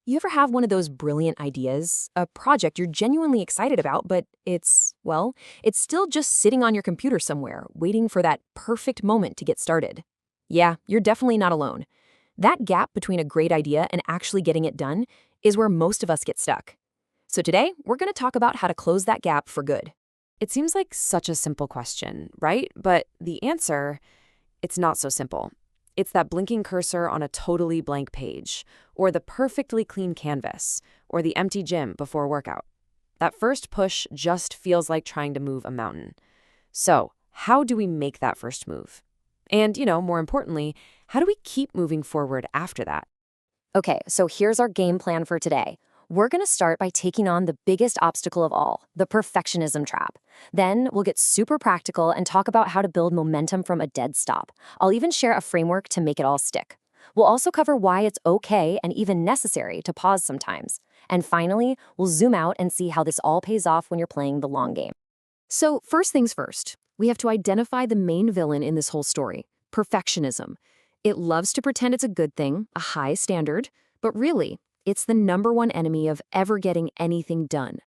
You ever have one of those brilliant ideas, a project you're genuinely excited about, but it's still just sitting on your computer somewhere, waiting for that perfect moment to get started? Yeah, you're definitely not alone. That gap between a great idea and actually getting it done is where most of us get stuck. So today, we're going to talk about how to close that gap for good. It seems like such a simple question, right? But the answer, it's not so simple. It's that blinking cursor on a totally blank page, or the perfectly clean canvas, or the empty gym before a workout. That first push just feels like trying to move a mountain. So, how do we make that first move? And, more importantly, how do we keep moving forward after that? Okay, so here's our game plan for today. We're going to start by taking on the biggest obstacle of all, the perfectionism trap. Then we'll get super practical and talk about how to build momentum from a dead stop. I'll even share a framework to make it all stick. We'll also cover why it's okay and even necessary to pause sometimes. And finally, we'll zoom out and see how this all pays off when you're playing the long game. So, first things first, we have to identify the main villain in this whole story: perfectionism. It loves to pretend it's a good thing, a high standard, but really, it's the number one enemy of ever getting anything done.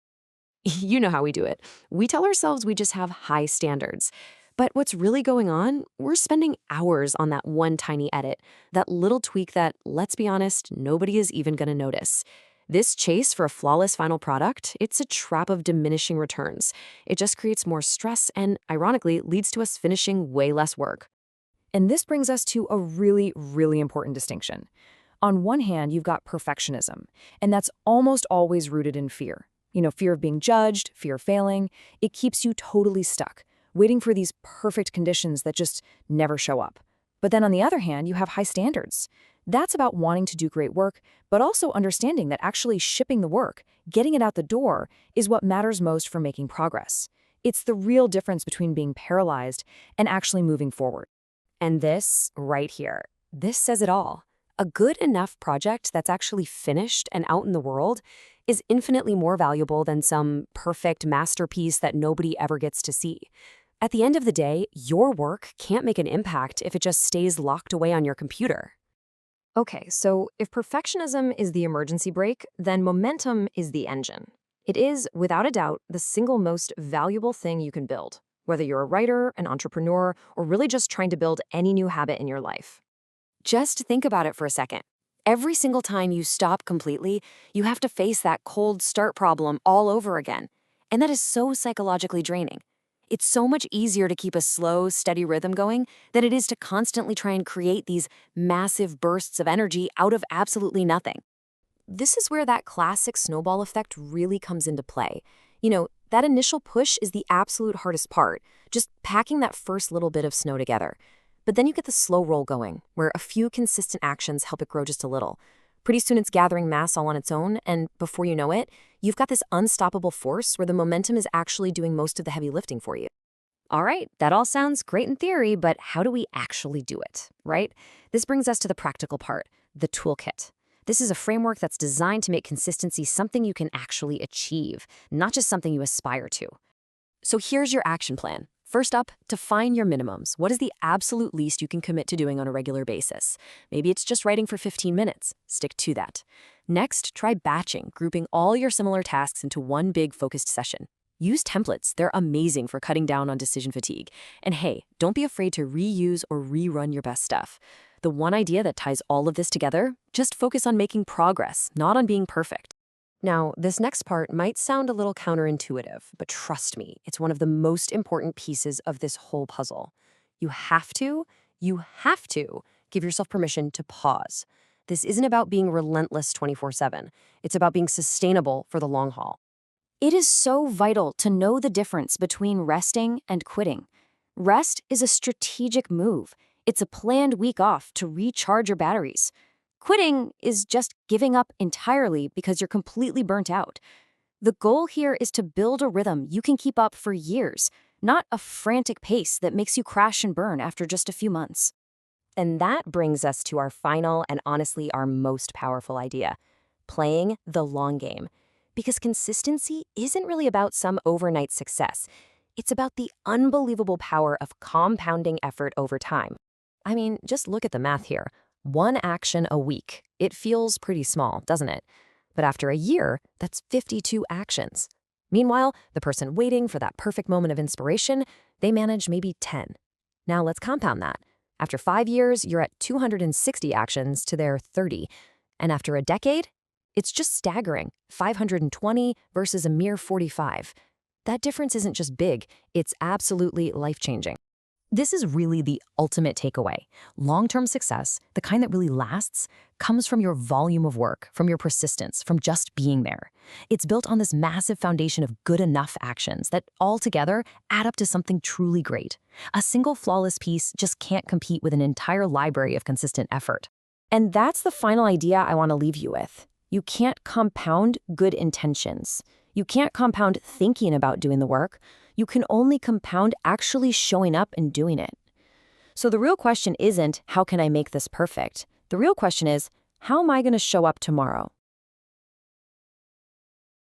You know how we do it. We tell ourselves we just have high standards. But what's really going on? We're spending hours on that one tiny edit, that little tweak that, let's be honest, nobody is even going to notice. This chase for a flawless final product, it's a trap of diminishing returns. It just creates more stress and, ironically, leads to us finishing way less work. And this brings us to a really, really important distinction. On one hand, you've got perfectionism, and that's almost always rooted in fear. Fear of being judged, fear of failing. It keeps you totally stuck, waiting for these perfect conditions that just never show up. But then on the other hand, you have high standards. That's about wanting to do great work, but also understanding that actually shipping the work, getting it out the door, is what matters most for making progress. It's the real difference between being paralyzed and actually moving forward. And this, right here, this says it all. A good enough project that's actually finished and out in the world is infinitely more valuable than some perfect masterpiece that nobody ever gets to see. At the end of the day, your work can't make an impact if it just stays locked away on your computer. Okay, so if perfectionism is the emergency brake, then momentum is the engine. It is, without a doubt, the single most valuable thing you can build, whether you're a writer, an entrepreneur, or really just trying to build any new habit in your life. Just think about it for a second. Every single time you stop completely, you have to face that cold start problem all over again. And that is so psychologically draining. It's so much easier to keep a slow, steady rhythm going than it is to constantly try and create these massive bursts of energy out of absolutely nothing. This is where that classic snowball effect really comes into play. That initial push is the absolute hardest part, just packing that first little bit of snow together. But then you get the slow roll going, where a few consistent actions help it grow just a little. Pretty soon it's gathering mass all on its own, and before you know it, you've got this unstoppable force where the momentum is actually doing most of the heavy lifting for you. All right, that all sounds great in theory, but how do we actually do it, right? This brings us to the practical part, the toolkit. This is a framework that's designed to make consistency something you can actually achieve, not just something you aspire to. So here's your action plan. First up, define your minimums. What is the absolute least you can commit to doing on a regular basis? Maybe it's just writing for 15 minutes. Stick to that. Next, try batching, grouping all your similar tasks into one big focused session. Use templates. They're amazing for cutting down on decision fatigue. And hey, don't be afraid to reuse or rerun your best stuff. The one idea that ties all of this together, just focus on making progress, not on being perfect. Now, this next part might sound a little counterintuitive, but trust me, it's one of the most important pieces of this whole puzzle. You have to give yourself permission to pause. This isn't about being relentless 24/7. It's about being sustainable for the long haul. It is so vital to know the difference between resting and quitting. Rest is a strategic move. It's a planned week off to recharge your batteries. Quitting is just giving up entirely because you're completely burnt out. The goal here is to build a rhythm you can keep up for years, not a frantic pace that makes you crash and burn after just a few months. And that brings us to our final and honestly our most powerful idea: playing the long game. Because consistency isn't really about some overnight success. It's about the unbelievable power of compounding effort over time. I mean, just look at the math here. 1 action a week. It feels pretty small, doesn't it? But after a year, that's 52 actions. Meanwhile, the person waiting for that perfect moment of inspiration, they manage maybe 10. Now let's compound that. After 5 years, you're at 260 actions to their 30. And after a decade, it's just staggering, 520 versus a mere 45. That difference isn't just big, it's absolutely life-changing. This is really the ultimate takeaway. Long-term success, the kind that really lasts, comes from your volume of work, from your persistence, from just being there. It's built on this massive foundation of good enough actions that all together add up to something truly great. A single flawless piece just can't compete with an entire library of consistent effort. And that's the final idea I want to leave you with. You can't compound good intentions. You can't compound thinking about doing the work. You can only compound actually showing up and doing it. So the real question isn't, how can I make this perfect? The real question is, how am I going to show up tomorrow?